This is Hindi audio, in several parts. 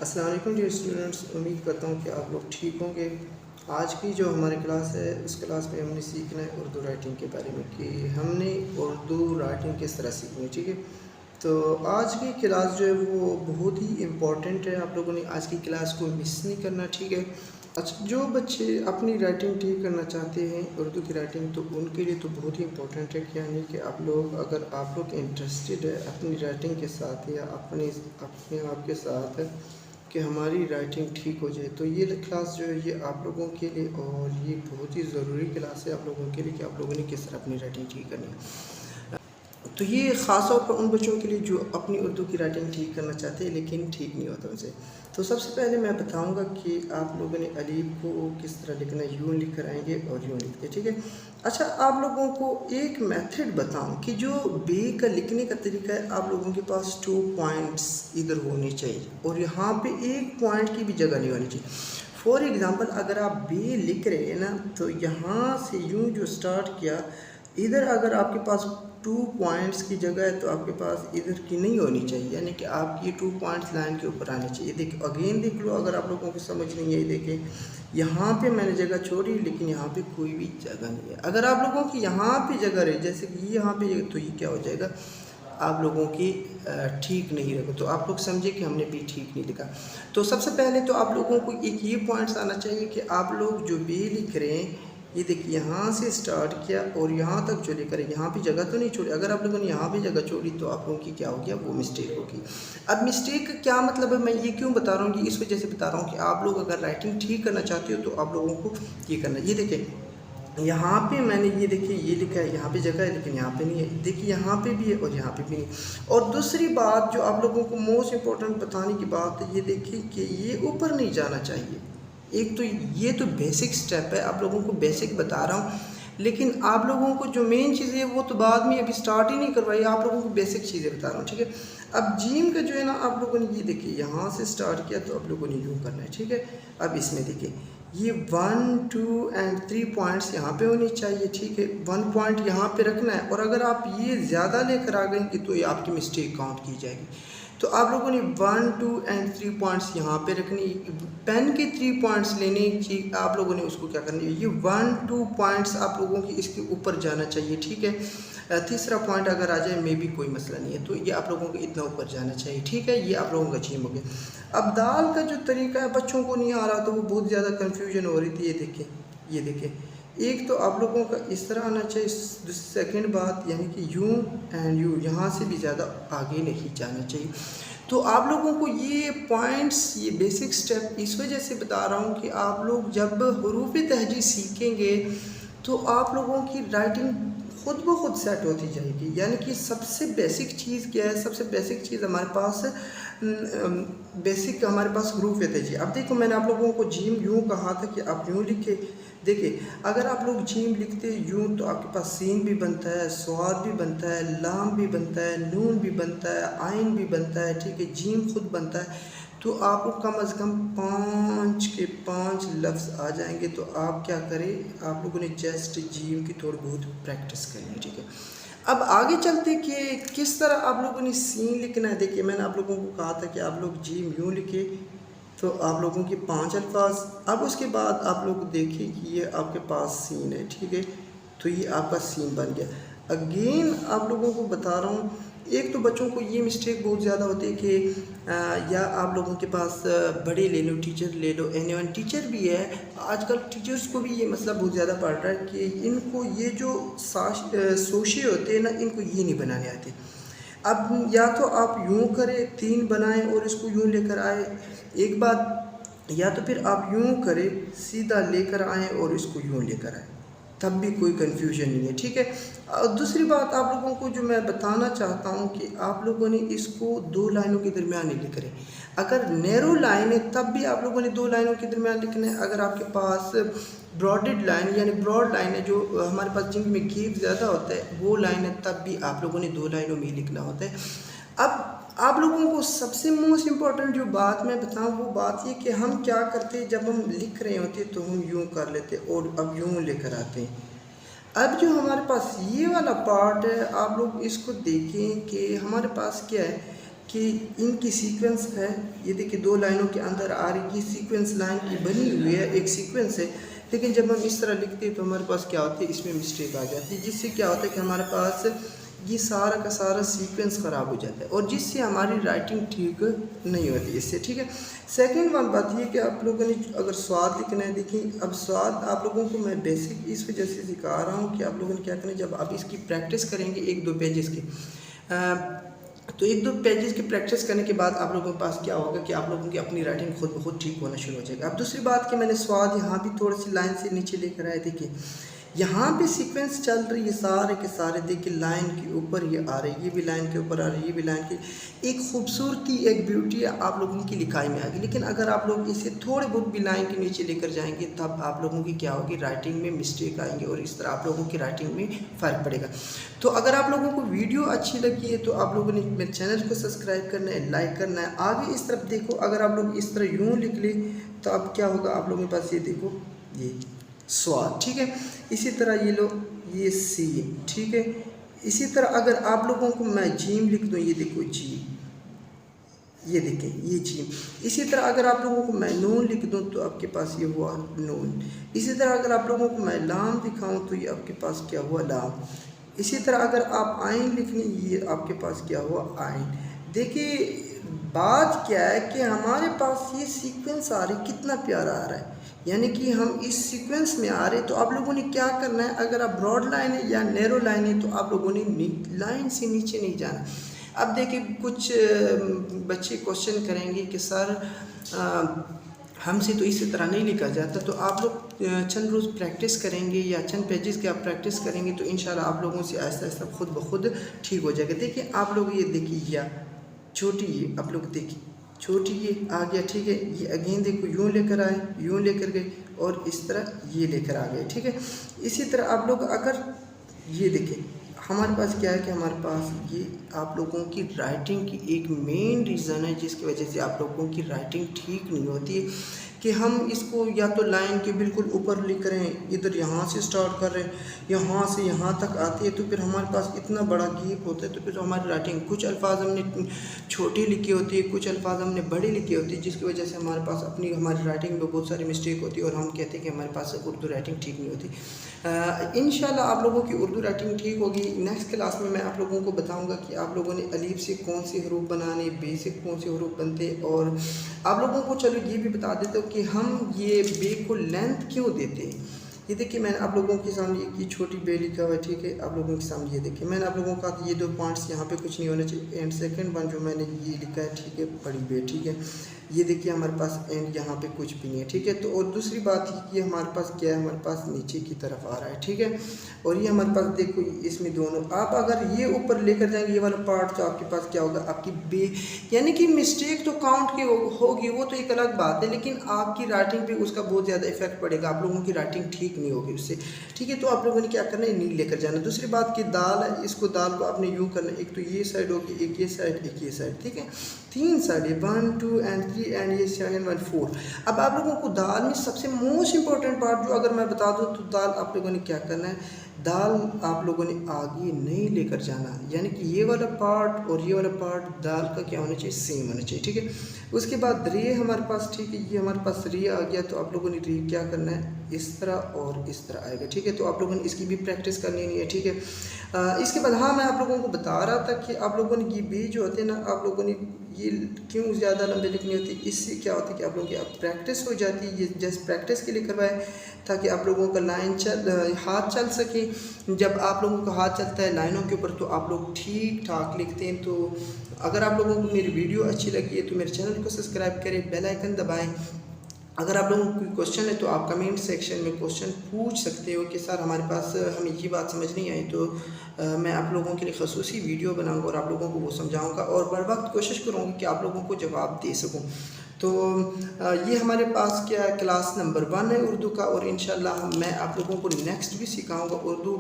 अस्सलाम वालेकुम डियर स्टूडेंट्स, उम्मीद करता हूँ कि आप लोग ठीक होंगे। आज की जो हमारी क्लास है उस क्लास में हमने सीखना है उर्दू राइटिंग के बारे में कि हमने उर्दू राइटिंग किस तरह सीखनी है। ठीक है, तो आज की क्लास जो है वो बहुत ही इम्पोर्टेंट है। आप लोगों ने आज की क्लास को मिस नहीं करना। ठीक है, अच्छा, जो बच्चे अपनी राइटिंग ठीक करना चाहते हैं उर्दू की राइटिंग, तो उनके लिए तो बहुत ही इम्पोर्टेंट है कि यानी कि आप लोग अगर आप लोग इंटरेस्टेड है अपनी राइटिंग के साथ या अपने आप के साथ कि हमारी राइटिंग ठीक हो जाए, तो ये क्लास जो है ये आप लोगों के लिए और ये बहुत ही ज़रूरी क्लास है आप लोगों के लिए कि आप लोगों ने किस तरह अपनी राइटिंग ठीक करनी है। तो ये ख़ास तौर पर उन बच्चों के लिए जो अपनी उर्दू की राइटिंग ठीक करना चाहते हैं लेकिन ठीक नहीं होता उनसे। तो सबसे पहले मैं बताऊंगा कि आप लोगों ने अलीफ को किस तरह लिखना है। यूँ लिख कर आएंगे और यूँ लिखते, ठीक है। अच्छा, आप लोगों को एक मेथड बताऊं कि जो बे का लिखने का तरीका है, आप लोगों के पास 2 पॉइंट्स इधर होने चाहिए और यहाँ पे 1 पॉइंट की भी जगह नहीं होनी चाहिए। फॉर एग्ज़ाम्पल, अगर आप बे लिख रहे हैं ना, तो यहाँ से यूँ जो स्टार्ट किया, इधर अगर आपके पास 2 पॉइंट्स की जगह है तो आपके पास इधर की नहीं होनी चाहिए, यानी कि आपकी 2 पॉइंट्स लाइन के ऊपर आने चाहिए। देखिए, अगेन देख लो, अगर आप लोगों को समझ नहीं है, देखें यहाँ पे मैंने जगह छोड़ी लेकिन यहाँ पे कोई भी जगह नहीं है। अगर आप लोगों की यहाँ पे जगह रहे, जैसे कि यहाँ पे, तो ये क्या हो जाएगा, आप लोगों की ठीक नहीं रहेगा। तो आप लोग समझे कि हमने भी ठीक नहीं लिखा। तो सबसे पहले तो आप लोगों को एक ये पॉइंट्स आना चाहिए कि आप लोग जो भी लिख रहे हैं, ये देखिए यहाँ से स्टार्ट किया और यहाँ तक जो लेकर यहाँ पे जगह तो नहीं छोड़ी। अगर आप लोगों ने यहाँ पे जगह छोड़ी तो आप लोगों की क्या हो गया, वो मिस्टेक होगी। अब मिस्टेक का क्या मतलब है, मैं ये क्यों बता रहा हूँ, ये इस वजह से बता रहा हूँ कि आप लोग अगर राइटिंग ठीक करना चाहते हो तो आप लोगों को ये करना। ये देखिए, यहाँ पे मैंने ये देखिए ये लिखा है, यहाँ पे जगह है लेकिन यहाँ पे नहीं है। देखिए, यहाँ पे भी है और यहाँ पे भी नहीं। और दूसरी बात जो आप लोगों को मोस्ट इम्पोर्टेंट बताने की बात है, ये देखिए कि ये ऊपर नहीं जाना चाहिए। एक तो ये तो बेसिक स्टेप है, आप लोगों को बेसिक बता रहा हूँ, लेकिन आप लोगों को जो मेन चीज़ें है वो तो बाद में, अभी स्टार्ट ही नहीं करवाई, आप लोगों को बेसिक चीज़ें बता रहा हूँ। ठीक है, अब जीम का जो है ना, आप लोगों ने ये देखिए यहाँ से स्टार्ट किया तो आप लोगों ने यूँ करना है। ठीक है, अब इसमें देखिए ये 1, 2 एंड 3 पॉइंट्स यहाँ पे होनी चाहिए। ठीक है, 1 पॉइंट यहाँ पे रखना है और अगर आप ये ज़्यादा लेकर आ गए तो ये आपकी मिस्टेक काउंट की जाएगी। तो आप लोगों ने 1, 2 एंड 3 पॉइंट्स यहाँ पे रखनी। पेन के 3 पॉइंट्स लेने की आप लोगों ने उसको क्या करनी है, ये 1, 2 पॉइंट्स आप लोगों की इसके ऊपर जाना चाहिए। ठीक है, तीसरा पॉइंट अगर आ जाए मे भी कोई मसला नहीं है, तो ये आप लोगों को इतना ऊपर जाना चाहिए। ठीक है, ये आप लोगों का जीम हो गया। अब दाल का जो तरीका है बच्चों को नहीं आ रहा, तो वो बहुत ज़्यादा कन्फ्यूजन हो रही थी। ये देखें, एक तो आप लोगों का इस तरह आना चाहिए। सेकंड बात यानी कि यूँ एंड यू, यहाँ से भी ज़्यादा आगे नहीं जाना चाहिए। तो आप लोगों को ये पॉइंट्स, ये बेसिक स्टेप इस वजह से बता रहा हूँ कि आप लोग जब हरूफ तहजी सीखेंगे तो आप लोगों की राइटिंग खुद ब खुद सेट होती जाएगी। यानी कि सबसे बेसिक चीज़ क्या है, सबसे बेसिक चीज़ हमारे पास बेसिक हमारे पास हरूफ तहजी। अब देखो, मैंने आप लोगों को जीम यूँ कहा था कि आप यूँ लिखे। देखिए, अगर आप लोग जीम लिखते यूँ तो आपके पास सीन भी बनता है, स्वाद भी बनता है, लाम भी बनता है, नून भी बनता है, आइन भी बनता है। ठीक है, जीम खुद बनता है। तो आपको कम अज़ कम 5 के 5 लफ्ज़ आ जाएंगे। तो आप क्या करें, आप लोगों ने जस्ट जीम की थोड़ी बहुत प्रैक्टिस करनी है। ठीक है, अब आगे चलते कि किस तरह आप लोगों ने सीन लिखना है। देखिए, मैंने आप लोगों को कहा था कि आप लोग जीम यूँ लिखे, तो आप लोगों के 5 अल्फाज। अब उसके बाद आप लोग देखिए कि ये आपके पास सीन है। ठीक है, तो ये आपका सीन बन गया। अगेन आप लोगों को बता रहा हूँ, एक तो बच्चों को ये मिस्टेक बहुत ज़्यादा होती है कि या आप लोगों के पास बड़े ले लो, टीचर ले लो, एनीवन टीचर भी है। आजकल टीचर्स को भी ये मसला बहुत ज़्यादा पड़ रहा है कि इनको ये जो सोशे होते हैं ना, इनको ये नहीं बनाने आते। अब या तो आप यूँ करें, 3 बनाएं और इसको यूँ लेकर आए, एक बात, या तो फिर आप यूँ करें, सीधा लेकर आएँ और इसको यूँ लेकर आएँ, तब भी कोई कन्फ्यूजन नहीं है। ठीक है, और दूसरी बात आप लोगों को जो मैं बताना चाहता हूँ कि आप लोगों ने इसको 2 लाइनों के दरमियान नहीं लिख रहे। अगर नैरो लाइन है तब भी आप लोगों ने 2 लाइनों के दरमियान लिखना है। अगर आपके पास ब्रॉडेड लाइन यानी ब्रॉड लाइन है, जो हमारे पास जिनमें गैप ज़्यादा होता है, वो लाइन है, तब भी आप लोगों ने 2 लाइनों में ही लिखना होता है। अब आप लोगों को सबसे मोस्ट इम्पॉर्टेंट जो बात मैं बताऊं वो बात ये कि हम क्या करते, जब हम लिख रहे होते तो हम यूँ कर लेते और अब यूँ लेकर आते हैं। अब जो हमारे पास ये वाला पार्ट है, आप लोग इसको देखें कि हमारे पास क्या है कि इनकी सीक्वेंस है, ये देखिए 2 लाइनों के अंदर आ रही, ये सीक्वेंस लाइन की बनी हुई है, एक सीक्वेंस है। लेकिन जब हम इस तरह लिखते हैं तो हमारे पास क्या होता है, इसमें मिस्टेक आ जाती है, जिससे क्या होता है कि हमारे पास ये सारा का सारा सीक्वेंस ख़राब हो जाता है और जिससे हमारी राइटिंग ठीक नहीं होती इससे, ठीक है। सेकंड वन बात ये कि आप लोगों ने अगर स्वाद लिखना है, देखिए अब स्वाद आप लोगों को मैं बेसिक इस वजह से सिखा रहा हूँ कि आप लोगों ने क्या करना है, जब आप इसकी प्रैक्टिस करेंगे 1-2 पेजेस की, तो 1-2 पेजेस की प्रैक्टिस करने के बाद आप लोगों के पास क्या होगा कि आप लोगों की अपनी राइटिंग खुद ब खुद ठीक होना शुरू हो जाएगा। अब दूसरी बात कि मैंने स्वाद यहाँ भी थोड़ी सी लाइन से नीचे लेकर आए, देखिए यहाँ पे सीक्वेंस चल रही है सारे के सारे, देखिए लाइन के ऊपर ये आ रही है, ये भी लाइन के ऊपर आ रही है, ये भी लाइन की, एक खूबसूरती एक ब्यूटी आप लोगों की लिखाई में आ गई। लेकिन अगर आप लोग इसे थोड़े बहुत भी लाइन के नीचे लेकर जाएंगे तब आप लोगों की क्या होगी, राइटिंग में मिस्टेक आएंगे और इस तरह आप लोगों की राइटिंग में फ़र्क पड़ेगा। तो अगर आप लोगों को वीडियो अच्छी लगी है तो आप लोगों ने मेरे चैनल को सब्सक्राइब करना है, लाइक करना है। आगे इस तरफ देखो, अगर आप लोग इस तरह यूँ लिख ले तो अब क्या होगा, आप लोगों के पास ये देखो ये स्वाद, ठीक है। इसी तरह ये लो ये सी, ठीक है। इसी तरह अगर आप लोगों को मैं जीम लिख दूँ, ये देखो जीम, ये देखें ये जीम। इसी तरह अगर आप लोगों को मैं नून लिख दूँ तो आपके पास ये हुआ नून। इसी तरह अगर आप लोगों को मैं लाम दिखाऊँ तो ये आपके पास क्या हुआ, लाम। इसी तरह अगर आप आइन लिखनी, ये आपके पास क्या हुआ, आइन। देखिए बात क्या है कि हमारे पास ये सीक्वेंस आ रही, कितना प्यारा आ रहा है, यानी कि हम इस सीक्वेंस में आ रहे। तो आप लोगों ने क्या करना है, अगर आप ब्रॉड लाइन है या नैरो लाइन है तो आप लोगों ने लाइन से नीचे नहीं जाना। अब देखिए कुछ बच्चे क्वेश्चन करेंगे कि सर हमसे तो इसी तरह नहीं लिखा जाता, तो आप लोग चंद रोज़ प्रैक्टिस करेंगे या चंद पेजेस की आप प्रैक्टिस करेंगे तो इंशाल्लाह आप लोगों से आहिस्ता आहिस्ता खुद ब खुद ठीक हो जाएगा। देखिए आप लोग ये देखिए, या छोटी ये आप लोग देखिए छोटी ये आ गया, ठीक है। ये अगेन देखो यूँ लेकर आए, यूँ लेकर गए और इस तरह ये लेकर आ गए, ठीक है। इसी तरह आप लोग अगर ये देखें, हमारे पास क्या है कि हमारे पास ये आप लोगों की राइटिंग की एक मेन रीज़न है जिसकी वजह से आप लोगों की राइटिंग ठीक नहीं होती है कि हम इसको या तो लाइन के बिल्कुल ऊपर लिख रहे हैं, इधर यहाँ से स्टार्ट कर रहे हैं, यहाँ से यहाँ तक आती है, तो फिर हमारे पास इतना बड़ा गैप होता है। तो फिर हमारी राइटिंग, कुछ अल्फाज हमने छोटी लिखी होती है, कुछ अल्फाज हमने बड़ी लिखी होती है, जिसकी वजह से हमारे पास हमारी राइटिंग में बहुत सारी मिस्टेक होती है और हम कहते हैं कि हमारे पास उर्दू राइटिंग ठीक नहीं होती। इंशाल्लाह आप लोगों की उर्दू राइटिंग ठीक होगी। नेक्स्ट क्लास में मैं आप लोगों को बताऊँगा कि आप लोगों ने अलीफ से कौन से हरूफ बनाने, बे से कौन से हरूफ बनते, और आप लोगों को चलो ये भी बता देता हूँ कि हम ये बे को लेंथ क्यों देते हैं। ये देखिए मैंने आप लोगों के सामने ये छोटी बे लिखा हुआ है, ठीक है। आप लोगों के सामने ये देखिए मैंने आप लोगों का ये 2 पॉइंट्स यहाँ पे कुछ नहीं होना चाहिए। एंड सेकंड वन जो मैंने ये लिखा है, ठीक है, बड़ी बे, ठीक है। ये देखिए हमारे पास एंड यहाँ पे कुछ भी नहीं है, ठीक है। तो और दूसरी बात ये कि हमारे पास क्या है, हमारे पास नीचे की तरफ आ रहा है, ठीक है। और ये हमारे पास देखो इसमें दोनों, आप अगर ये ऊपर लेकर जाएंगे ये वाला पार्ट, तो आपके पास क्या होगा, आपकी बे, यानी कि मिस्टेक तो काउंट की होगी, वो तो एक अलग बात है, लेकिन आपकी राइटिंग पे उसका बहुत ज़्यादा इफेक्ट पड़ेगा, आप लोगों की राइटिंग ठीक नहीं होगी उससे, ठीक है। तो आप लोगों ने क्या करना है, नील लेकर जाना। दूसरी बात कि दाल है, इसको दाल को आपने यूँ करना है, एक तो ये साइड होगी, एक ये साइड, एक ये साइड, ठीक है। 3 साइड है, 1 2 एंड 3 एंड ये 7 1 4। अब आप लोगों को दाल में सबसे मोस्ट इंपॉर्टेंट पार्ट जो अगर मैं बता दूँ तो दाल आप लोगों ने क्या करना है, दाल आप लोगों ने आगे नहीं लेकर जाना, यानी कि ये वाला पार्ट और ये वाला पार्ट दाल का क्या होना चाहिए, सेम होना चाहिए, ठीक है। उसके बाद रे हमारे पास, ठीक है, ये हमारे पास रे आ गया, तो आप लोगों ने रे क्या करना है, इस तरह और इस तरह आएगा, ठीक है। तो आप लोगों ने इसकी भी प्रैक्टिस करनी नहीं है, ठीक है। इसके बाद हाँ मैं आप लोगों को बता रहा था कि आप लोगों ने ये बी जो होते हैं ना, आप लोगों ने ये क्यों ज़्यादा लंबे लिखनी होती है, इससे क्या होता है कि आप लोगों की अब प्रैक्टिस हो जाती है। ये जस्ट प्रैक्टिस के लिए करवाए ताकि आप लोगों का हाथ चल सके। जब आप लोगों का हाथ चलता है लाइनों के ऊपर तो आप लोग ठीक ठाक लिखते हैं। तो अगर आप लोगों को मेरी वीडियो अच्छी लगी है तो मेरे चैनल को सब्सक्राइब करें, बेल आइकन दबाएं। अगर आप लोगों को कोई क्वेश्चन है तो आप कमेंट सेक्शन में क्वेश्चन पूछ सकते हो कि सर हमारे पास हमें ये बात समझ नहीं आई, तो मैं आप लोगों के लिए ख़ुसूसी वीडियो बनाऊंगा और आप लोगों को वो समझाऊंगा और बर वक्त कोशिश करूँगा कि आप लोगों को जवाब दे सकूँ। तो ये हमारे पास क्या क्लास नंबर 1 है उर्दू का, और इंशाल्लाह मैं आप लोगों को नेक्स्ट भी सिखाऊंगा उर्दू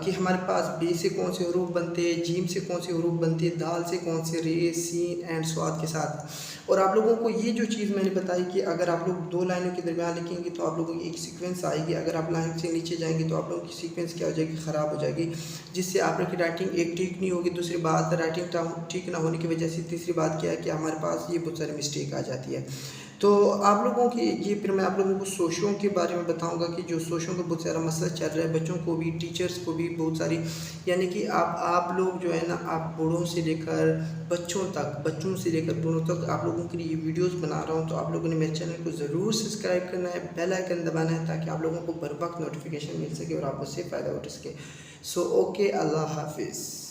कि हमारे पास बे से कौन से हरूफ बनते हैं, जीम से कौन से हरूफ बनते हैं, दाल से कौन से, रे, सीन एंड स्वाद के साथ। और आप लोगों को ये जो चीज़ मैंने बताई कि अगर आप लोग 2 लाइनों के दरमियान लिखेंगे तो आप लोगों की एक सीक्वेंस आएगी, अगर आप लाइन से नीचे जाएंगे तो आप लोगों की सीक्वेंस क्या हो जाएगी, ख़राब हो जाएगी, जिससे आप लोग की राइटिंग एक ठीक नहीं होगी। दूसरी बात, राइटिंग ठीक ना होने की वजह से तीसरी बात क्या है कि हमारे पास ये बहुत सारी मिस्टेक आ जाती है। तो आप लोगों की ये फिर मैं आप लोगों को सोशों के बारे में बताऊंगा कि जो सोशों का बहुत सारा मसला चल रहा है, बच्चों को भी, टीचर्स को भी बहुत सारी, यानी कि आप लोग जो है ना, आप बूढ़ों से लेकर बच्चों तक, बच्चों से लेकर बूढ़ों तक आप लोगों के लिए ये वीडियोस बना रहा हूँ। तो आप लोगों ने मेरे चैनल को ज़रूर सब्सक्राइब करना है, बेल आइकन दबाना है, ताकि आप लोगों को बर वक्त नोटिफिकेशन मिल सके और आप उससे फ़ायदा उठा सके। सो ओके, अल्लाह हाफिज़।